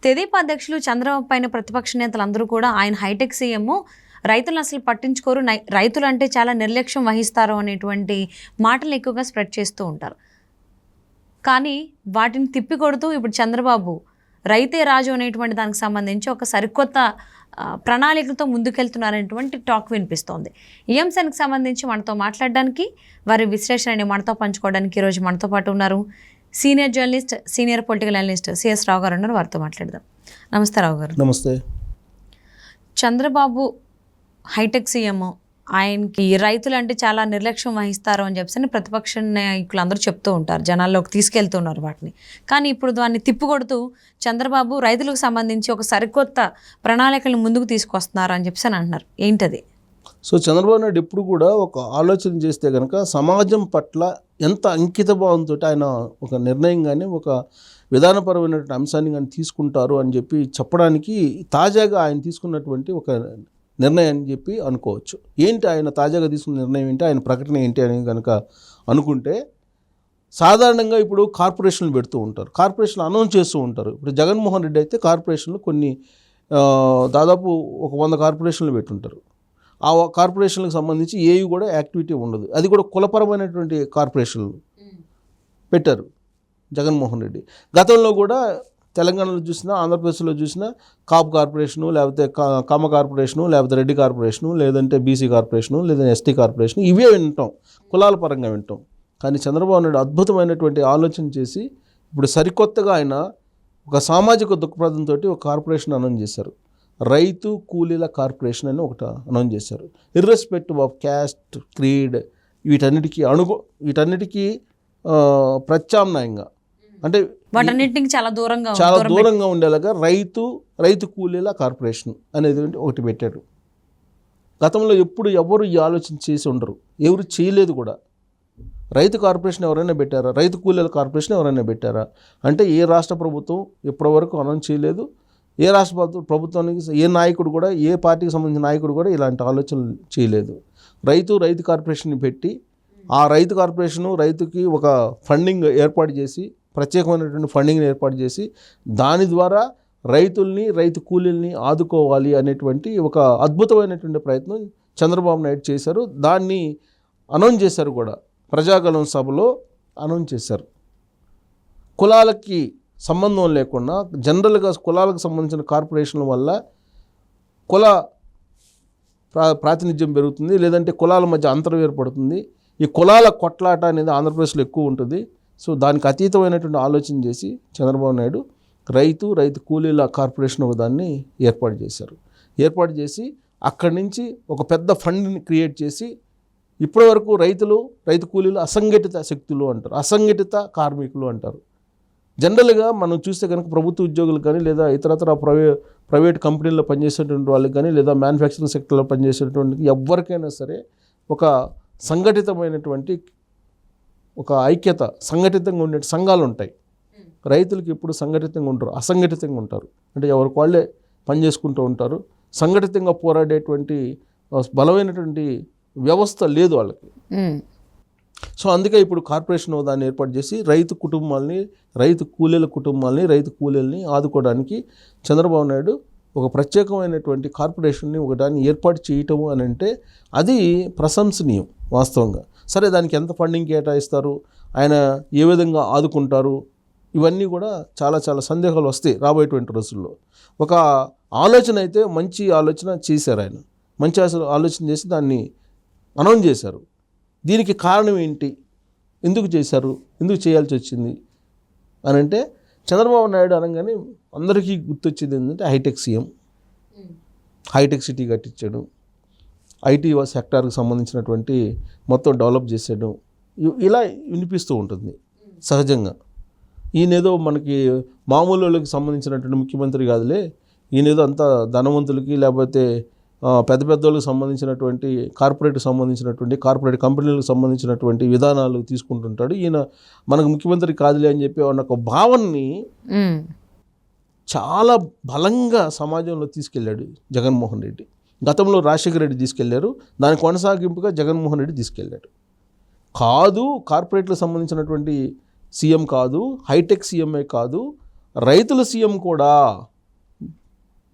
తెదేపా అధ్యక్షులు చంద్రబాబు పైన ప్రతిపక్ష నేతలందరూ కూడా ఆయన హైటెక్ సీఎం రైతులను అసలు పట్టించుకోరు, రైతులు అంటే చాలా నిర్లక్ష్యం వహిస్తారు అనేటువంటి మాటలు ఎక్కువగా స్ప్రెడ్ చేస్తూ ఉంటారు. కానీ వాటిని తిప్పికొడుతూ ఇప్పుడు చంద్రబాబు రైతే రాజు అనేటువంటి దానికి సంబంధించి ఒక సరికొత్త ప్రణాళికలతో ముందుకెళ్తున్నారనేటువంటి టాక్ వినిపిస్తోంది. ఈ అంశానికి సంబంధించి మనతో మాట్లాడడానికి, వారి విశ్లేషణని మనతో పంచుకోవడానికి ఈరోజు మనతో పాటు ఉన్నారు senior journalist, senior political analyst C S Rao garu ఉన్నారు. వారితో మాట్లాడదాం. నమస్తే రావు గారు. నమస్తే. చంద్రబాబు హైటెక్ సీఎం, ఆయనకి రైతులు అంటే చాలా నిర్లక్ష్యం వహిస్తారు అని చెప్పి ప్రతిపక్ష నాయకులు అందరూ చెప్తూ ఉంటారు, జనాల్లోకి తీసుకెళ్తున్నారు వాటిని. కానీ ఇప్పుడు దాన్ని తిప్పుకొడుతూ చంద్రబాబు రైతులకు సంబంధించి ఒక సరికొత్త ప్రణాళికలను ముందుకు తీసుకొస్తున్నారు అని చెప్పి అంటున్నారు. ఏంటది? సో చంద్రబాబు నాయుడు ఎప్పుడు కూడా ఒక ఆలోచన చేస్తే కనుక సమాజం పట్ల ఎంత అంకిత భావంతో ఆయన ఒక నిర్ణయం కానీ ఒక విధానపరమైనటువంటి అంశాన్ని కానీ తీసుకుంటారు అని చెప్పి చెప్పడానికి తాజాగా ఆయన తీసుకున్నటువంటి ఒక నిర్ణయం అని చెప్పి అనుకోవచ్చు. ఏంటి ఆయన తాజాగా తీసుకున్న నిర్ణయం ఏంటి, ఆయన ప్రకటన ఏంటి అని కనుక అనుకుంటే, సాధారణంగా ఇప్పుడు కార్పొరేషన్లు పెడుతూ ఉంటారు, కార్పొరేషన్లు అనౌన్స్ చేస్తూ ఉంటారు. ఇప్పుడు జగన్మోహన్ రెడ్డి అయితే కార్పొరేషన్లు కొన్ని దాదాపు ఒక 100 కార్పొరేషన్లు పెట్టుంటారు. ఆ కార్పొరేషన్లకు సంబంధించి ఏవి కూడా యాక్టివిటీ ఉండదు. అది కూడా కులపరమైనటువంటి కార్పొరేషన్లు పెట్టారు జగన్మోహన్ రెడ్డి. గతంలో కూడా తెలంగాణలో చూసినా, ఆంధ్రప్రదేశ్లో చూసినా కాపు కార్పొరేషను, లేకపోతే కమ్మ కార్పొరేషను, లేకపోతే రెడ్డి కార్పొరేషను, లేదంటే బీసీ కార్పొరేషను, లేదంటే ఎస్టీ కార్పొరేషను, ఇవే వింటాం, కులాల పరంగా వింటాం. కానీ చంద్రబాబు నాయుడు అద్భుతమైనటువంటి ఆలోచన చేసి ఇప్పుడు సరికొత్తగా ఆయన ఒక సామాజిక దృక్పథంతో ఒక కార్పొరేషన్ అనౌన్స్ చేశారు. రైతు కూలీల కార్పొరేషన్ అని ఒకటి అనౌన్స్ చేశారు. ఇర్రెస్పెక్టివ్ ఆఫ్ క్యాస్ట్, క్రీడ్, వీటన్నిటికీ ప్రత్యామ్నాయంగా, అంటే వాటన్నిటికి చాలా దూరంగా ఉండేలాగా రైతు కూలీల కార్పొరేషన్ అనేది ఒకటి పెట్టాడు. గతంలో ఎవరు ఈ ఆలోచన చేసి ఉండరు, ఎవరు చేయలేదు కూడా. రైతు కార్పొరేషన్ ఎవరైనా పెట్టారా, రైతు కూలీల కార్పొరేషన్ ఎవరైనా పెట్టారా అంటే ఏ రాష్ట్ర ప్రభుత్వం ఇప్పటివరకు అనౌన్స్ చేయలేదు. ఏ రాష్ట్ర ప్రభుత్వానికి ఏ నాయకుడు కూడా, ఏ పార్టీకి సంబంధించిన నాయకుడు కూడా ఇలాంటి ఆలోచనలు చేయలేదు. రైతు కార్పొరేషన్ని పెట్టి ఆ రైతు కార్పొరేషను రైతుకి ఒక ఫండింగ్ ఏర్పాటు చేసి, ప్రత్యేకమైనటువంటి ఫండింగ్ని ఏర్పాటు చేసి, దాని ద్వారా రైతు కూలీల్ని ఆదుకోవాలి అనేటువంటి ఒక అద్భుతమైనటువంటి ప్రయత్నం చంద్రబాబు నాయుడు చేశారు. దాన్ని అనౌన్స్ చేశారు కూడా, ప్రజాగళం సభలో అనౌన్స్ చేశారు. కులాలకి సంబంధం లేకుండా జనరల్గా కులాలకు సంబంధించిన కార్పొరేషన్ల వల్ల కుల ప్రాతినిధ్యం పెరుగుతుంది, లేదంటే కులాల మధ్య అంతరం ఏర్పడుతుంది. ఈ కులాల కొట్లాట అనేది ఆంధ్రప్రదేశ్లో ఎక్కువ ఉంటుంది. సో దానికి అతీతమైనటువంటి ఆలోచన చేసి చంద్రబాబు నాయుడు రైతు కూలీల కార్పొరేషన్ ఒక దాన్ని ఏర్పాటు చేశారు. ఏర్పాటు చేసి అక్కడి నుంచి ఒక పెద్ద ఫండ్ని క్రియేట్ చేసి, ఇప్పటివరకు రైతు కూలీలు అసంఘటిత శక్తులు అంటారు, అసంఘటిత కార్మికులు అంటారు. జనరల్గా మనం చూస్తే కనుక ప్రభుత్వ ఉద్యోగులు కానీ, లేదా ఇతరతర ప్రైవేట్ కంపెనీల్లో పనిచేసేటువంటి వాళ్ళకి కానీ, లేదా మ్యానుఫ్యాక్చరింగ్ సెక్టర్లో పనిచేసేటువంటి ఎవరికైనా సరే ఒక సంఘటితమైనటువంటి ఒక ఐక్యత, సంఘటితంగా ఉండే సంఘాలు ఉంటాయి. రైతులకి ఎప్పుడు సంఘటితంగా ఉంటారు, అసంఘటితంగా ఉంటారు. అంటే ఎవరికి వాళ్ళే పనిచేసుకుంటూ ఉంటారు. సంఘటితంగా పోరాడేటువంటి బలమైనటువంటి వ్యవస్థ లేదు వాళ్ళకి. సో అందుకే ఇప్పుడు కార్పొరేషన్ దాన్ని ఏర్పాటు చేసి రైతు కూలీల్ని ఆదుకోవడానికి చంద్రబాబు నాయుడు ఒక ప్రత్యేకమైనటువంటి కార్పొరేషన్ని ఒకదాన్ని ఏర్పాటు చేయటము అని అంటే అది ప్రశంసనీయం వాస్తవంగా. సరే, దానికి ఎంత ఫండింగ్ కేటాయిస్తారు, ఆయన ఏ విధంగా ఆదుకుంటారు, ఇవన్నీ కూడా చాలా చాలా సందేహాలు వస్తాయి రాబోయేటువంటి రోజుల్లో. ఒక ఆలోచన అయితే మంచి ఆలోచన చేశారు ఆయన, మంచి ఆలోచన చేసి దాన్ని అనౌన్స్ చేశారు. దీనికి కారణం ఏంటి, ఎందుకు చేశారు, ఎందుకు చేయాల్సి వచ్చింది అని అంటే, చంద్రబాబు నాయుడు అనగానే అందరికీ గుర్తొచ్చేది ఏంటంటే హైటెక్ సీఎం, హైటెక్ సిటీ కట్టించాడు, ఐటీ సెక్టార్కి సంబంధించినటువంటి మొత్తం డెవలప్ చేసాడు, ఇలా వినిపిస్తూ ఉంటుంది సహజంగా. ఈయనేదో మనకి మామూలు వాళ్ళకి సంబంధించినటువంటి ముఖ్యమంత్రి కాదులే, ఈయనేదో అంతా ధనవంతులకి లేకపోతే పెద్ద వాళ్ళకి సంబంధించినటువంటి కార్పొరేట్ కంపెనీలకు సంబంధించినటువంటి విధానాలు తీసుకుంటుంటాడు, ఈయన మనకు ముఖ్యమంత్రి కాదులే అని చెప్పి అన్న ఒక భావనని చాలా బలంగా సమాజంలో తీసుకెళ్ళాడు జగన్మోహన్ రెడ్డి. గతంలో రాజశేఖర రెడ్డి తీసుకెళ్లారు, దాని కొనసాగింపుగా జగన్మోహన్ రెడ్డి తీసుకెళ్ళాడు. కాదు, కార్పొరేట్లకు సంబంధించినటువంటి సీఎం కాదు, హైటెక్ సీఎంఏ కాదు, రైతుల సీఎం కూడా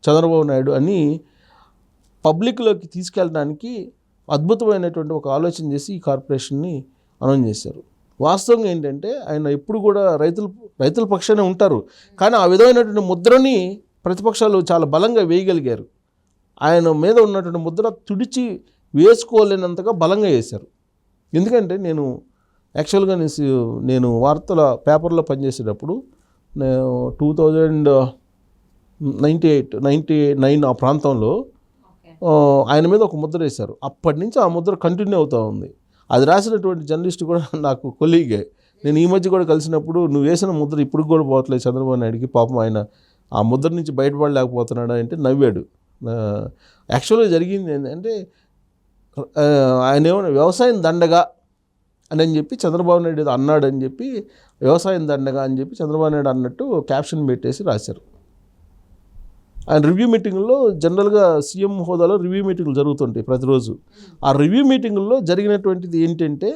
చంద్రబాబు నాయుడు అని పబ్లిక్లోకి తీసుకెళ్ళడానికి అద్భుతమైనటువంటి ఒక ఆలోచన చేసి ఈ కార్పొరేషన్ని అనౌన్స్ చేశారు. వాస్తవంగా ఏంటంటే ఆయన ఎప్పుడు కూడా రైతుల పక్షానే ఉంటారు, కానీ ఆ విధమైనటువంటి ముద్రని ప్రతిపక్షాలు చాలా బలంగా వేయగలిగారు. ఆయన మీద ఉన్నటువంటి ముద్ర తుడిచి వేసుకోలేనంతగా బలంగా వేశారు. ఎందుకంటే యాక్చువల్గా నేను పేపర్లో పనిచేసేటప్పుడు 2099 ఆ ప్రాంతంలో ఆయన మీద ఒక ముద్ర వేశారు. అప్పటి నుంచి ఆ ముద్ర కంటిన్యూ అవుతూ ఉంది. అది రాసినటువంటి జర్నలిస్ట్ కూడా నాకు కొలీగే. నేను ఈ మధ్య కూడా కలిసినప్పుడు నువ్వు వేసిన ముద్ర ఇప్పుడు కూడా పోవట్లేదు చంద్రబాబు నాయుడికి, పాపం ఆయన ఆ ముద్ర నుంచి బయటపడలేకపోతున్నాడు అంటే నవ్వాడు. యాక్చువల్గా జరిగింది ఏంటంటే ఆయన ఏమన్నా వ్యవసాయం దండగా అని చెప్పి చంద్రబాబు నాయుడు అన్నాడు అని చెప్పి, వ్యవసాయం దండగా అని చెప్పి చంద్రబాబు నాయుడు అన్నట్టు క్యాప్షన్ పెట్టేసి రాశారు. ఆయన రివ్యూ మీటింగుల్లో జనరల్గా సీఎం హోదాలో రివ్యూ మీటింగులు జరుగుతుంటాయి ప్రతిరోజు. ఆ రివ్యూ మీటింగుల్లో జరిగినటువంటిది ఏంటంటే,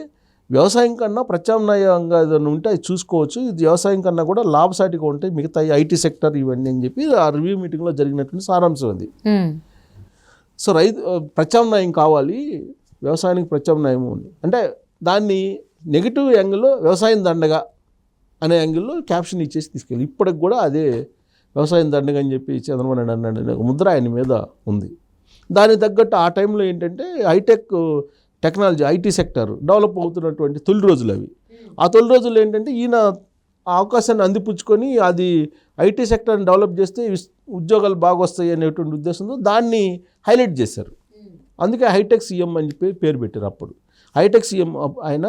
వ్యవసాయం కన్నా ప్రత్యామ్నాయంగా ఏదైనా ఉంటే అది చూసుకోవచ్చు, ఇది వ్యవసాయం కన్నా కూడా లాభసాటిగా ఉంటాయి మిగతా ఐటీ సెక్టర్ ఇవన్నీ అని చెప్పి ఆ రివ్యూ మీటింగ్లో జరిగినటువంటి సారాంశం అది. సో ప్రత్యామ్నాయం కావాలి, వ్యవసాయానికి ప్రత్యామ్నాయం ఉంది అంటే దాన్ని నెగిటివ్ యాంగిల్లో వ్యవసాయం దండగా అనే యాంగిల్లో క్యాప్షన్ ఇచ్చేసి తీసుకెళ్ళి ఇప్పటికి కూడా అదే వ్యవసాయం దండగా అని చెప్పి చంద్రబాబు నాయుడు అన్నాడు అనే ముద్ర ఆయన మీద ఉంది. దానికి తగ్గట్టు ఆ టైంలో ఏంటంటే high tech technology IT sector develop అవుతున్నటువంటి తొలి రోజులు అవి. ఆ తొలి రోజులు ఏంటంటే ఈయన ఆ అవకాశాన్ని అందిపుచ్చుకొని అది ఐటీ సెక్టర్ని డెవలప్ చేస్తే ఉద్యోగాలు బాగా వస్తాయి అనేటువంటి ఉద్దేశంతో దాన్ని హైలైట్ చేశారు. అందుకే హైటెక్ సీఎం అని చెప్పి పేరు పెట్టారు. అప్పుడు హైటెక్ సీఎం ఆయన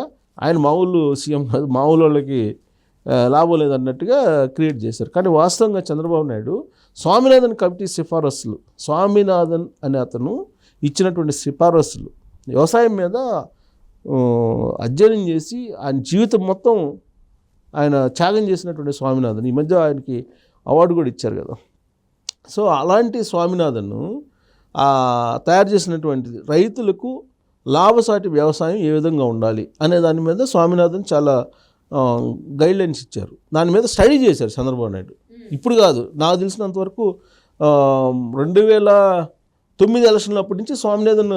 మామూలు సీఎం కాదు, మామూలు వాళ్ళకి లాభం లేదన్నట్టుగా క్రియేట్ చేశారు. కానీ వాస్తవంగా చంద్రబాబు నాయుడు స్వామినాథన్ కమిటీ సిఫారసులు, స్వామినాథన్ అనే అతను ఇచ్చినటువంటి సిఫారసులు వ్యవసాయం మీద అధ్యయనం చేసి ఆయన జీవితం మొత్తం ఆయన త్యాగం చేసినటువంటి స్వామినాథన్ ఈ మధ్య ఆయనకి అవార్డు కూడా ఇచ్చారు కదా. సో అలాంటి స్వామినాథన్ను తయారు చేసినటువంటిది రైతులకు లాభసాటి వ్యవసాయం ఏ విధంగా ఉండాలి అనే దాని మీద స్వామినాథన్ చాలా గైడ్లైన్స్ ఇచ్చారు. దాని మీద స్టడీ చేశారు చంద్రబాబు నాయుడు. ఇప్పుడు కాదు, నాకు తెలిసినంతవరకు 2009 ఎలక్షన్లు అప్పటి నుంచి స్వామినాథన్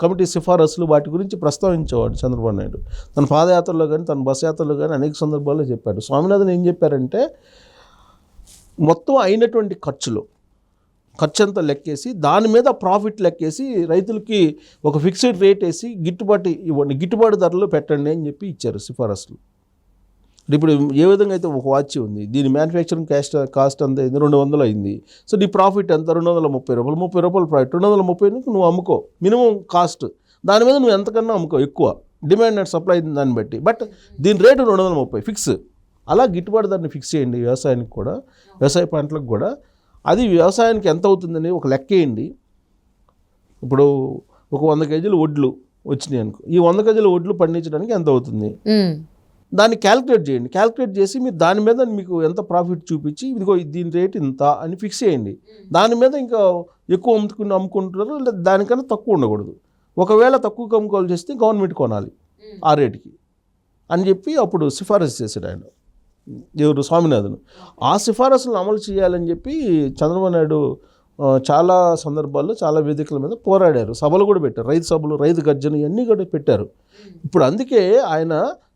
కమిటీ సిఫారసులు వాటి గురించి ప్రస్తావించేవాడు చంద్రబాబు నాయుడు. తన పాదయాత్రలో కానీ తన బస్ యాత్రలో కానీ అనేక సందర్భాల్లో చెప్పాడు. స్వామినాథన్ ఏం చెప్పారంటే, మొత్తం అయినటువంటి ఖర్చు అంతా లెక్కేసి దాని మీద ప్రాఫిట్ లెక్కేసి రైతులకి ఒక ఫిక్స్డ్ రేట్ వేసి గిట్టుబాటు ధరలో పెట్టండి అని చెప్పి ఇచ్చారు సిఫారసులు. ఇప్పుడు ఏ విధంగా అయితే ఒక వాచ్ ఉంది, దీని మ్యానుఫ్యాక్చరింగ్ కాస్ట్ అంత అయింది 200 అయింది. సో నీ ప్రాఫిట్ ఎంత 230 రూపాయలు, 30 రూపాయలు ప్రాఫిట్, 230 నువ్వు అమ్ముకో, మినిమం కాస్ట్ దాని మీద నువ్వు ఎంతకన్నా అమ్ముకో, ఎక్కువ డిమాండ్ అండ్ సప్లై దాన్ని బట్టి, బట్ దీని రేటు 230 ఫిక్స్. అలా గిట్టుబాటు ధరని ఫిక్స్ చేయండి వ్యవసాయానికి కూడా, వ్యవసాయ పంటలకు కూడా. అది వ్యవసాయానికి ఎంత అవుతుందని ఒక లెక్క వేయండి. ఇప్పుడు ఒక 100 కేజీలు వడ్లు వచ్చినాయి అనుకో, ఈ 100 కేజీల వడ్లు పండించడానికి ఎంత అవుతుంది దాన్ని క్యాలిక్యులేట్ చేయండి. క్యాలిక్యులేట్ చేసి మీరు దాని మీద మీకు ఎంత ప్రాఫిట్ చూపించి ఇదిగో దీని రేట్ ఇంత అని ఫిక్స్ చేయండి. దాని మీద ఇంకా ఎక్కువ అమ్ముకుంటున్నారు, లేదా దానికన్నా తక్కువ ఉండకూడదు. ఒకవేళ తక్కువ అమ్ముకోవాలి చేస్తే గవర్నమెంట్ కొనాలి ఆ రేటుకి అని చెప్పి అప్పుడు సిఫారసు చేశాడు ఆయన, ఎవరు స్వామినాథన్. ఆ సిఫారసులను అమలు చేయాలని చెప్పి చంద్రబాబు నాయుడు చాలా సందర్భాల్లో చాలా వేదికల మీద పోరాడారు. సభలు కూడా పెట్టారు, రైతు సభలు, రైతు గర్జన ఇవన్నీ కూడా పెట్టారు. ఇప్పుడు అందుకే ఆయన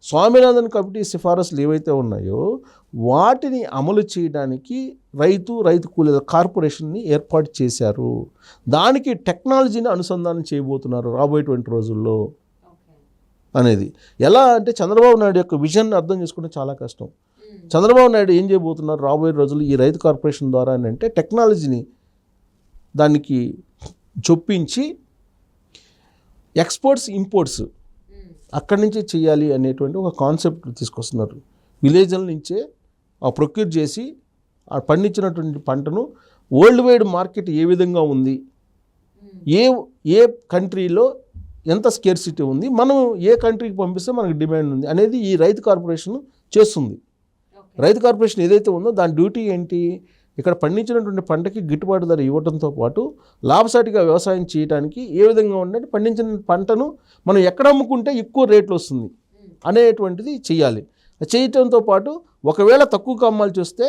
స్వామినాథన్ కమిటీ సిఫారసులు ఏవైతే ఉన్నాయో వాటిని అమలు చేయడానికి రైతు కూలీల కార్పొరేషన్ని ఏర్పాటు చేశారు. దానికి టెక్నాలజీని అనుసంధానం చేయబోతున్నారు రాబోయేటువంటి రోజుల్లో అనేది. ఎలా అంటే చంద్రబాబు నాయుడు యొక్క విజన్ అర్థం చేసుకుంటే చాలా కష్టం. చంద్రబాబు నాయుడు ఏం చేయబోతున్నారు రాబోయే రోజుల్లో ఈ రైతు కార్పొరేషన్ ద్వారా అంటే టెక్నాలజీని దానికి చొప్పించి ఎక్స్పోర్ట్స్ ఇంపోర్ట్స్ అక్కడి నుంచే చేయాలి అనేటువంటి ఒక కాన్సెప్ట్ తీసుకొస్తున్నారు. విలేజ్ల నుంచే ప్రొక్యూర్ చేసి ఆ పండించినటువంటి పంటను వరల్డ్ వైడ్ మార్కెట్ ఏ విధంగా ఉంది, ఏ కంట్రీలో ఎంత స్కేర్సిటీ ఉంది, మనం ఏ కంట్రీకి పంపిస్తే మనకు డిమాండ్ ఉంది అనేది ఈ రైతు కార్పొరేషన్ చేస్తుంది. రైతు కార్పొరేషన్ ఏదైతే ఉందో దాని డ్యూటీ ఏంటి, ఇక్కడ పండించినటువంటి పంటకి గిట్టుబాటు ధర ఇవ్వడంతో పాటు లాభసాటిగా వ్యవసాయం చేయడానికి ఏ విధంగా ఉందంటే పండించిన పంటను మనం ఎక్కడ అమ్ముకుంటే ఎక్కువ రేట్లు వస్తుంది అనేటువంటిది చేయాలి. చేయటంతో పాటు ఒకవేళ తక్కువగా అమ్మాల్సి వస్తే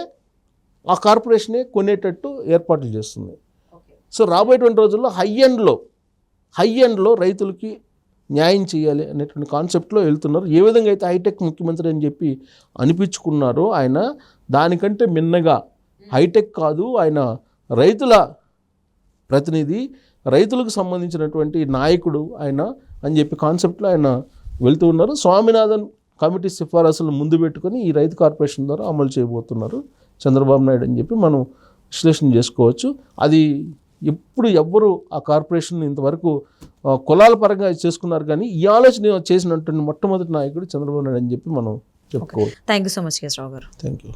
ఆ కార్పొరేషనే కొనేటట్టు ఏర్పాట్లు చేస్తుంది. సో రాబోయేటువంటి రోజుల్లో హై ఎండ్లో రైతులకి న్యాయం చేయాలి అనేటువంటి కాన్సెప్ట్లో వెళ్తున్నారు. ఏ విధంగా అయితే హైటెక్ ముఖ్యమంత్రి అని చెప్పి అనిపించుకున్నారో ఆయన, దానికంటే మిన్నగా హైటెక్ కాదు, ఆయన రైతుల ప్రతినిధి, రైతులకు సంబంధించినటువంటి నాయకుడు ఆయన అని చెప్పి కాన్సెప్ట్లో ఆయన వెళ్తూ ఉన్నారు. స్వామినాథన్ కమిటీ సిఫారసులు ముందు పెట్టుకొని ఈ రైతు కార్పొరేషన్ ద్వారా అమలు చేయబోతున్నారు చంద్రబాబు నాయుడు అని చెప్పి మనం విశ్లేషణ చేసుకోవచ్చు. అది ఎవ్వరు ఆ కార్పొరేషన్ ఇంతవరకు కులాల పరంగా చేసుకున్నారు, కానీ ఈ ఆలోచన చేసినటువంటి మొట్టమొదటి నాయకుడు చంద్రబాబు నాయుడు అని చెప్పి మనం చెప్పుకోవచ్చు. Thank you so much Keshavarao garu. Thank you.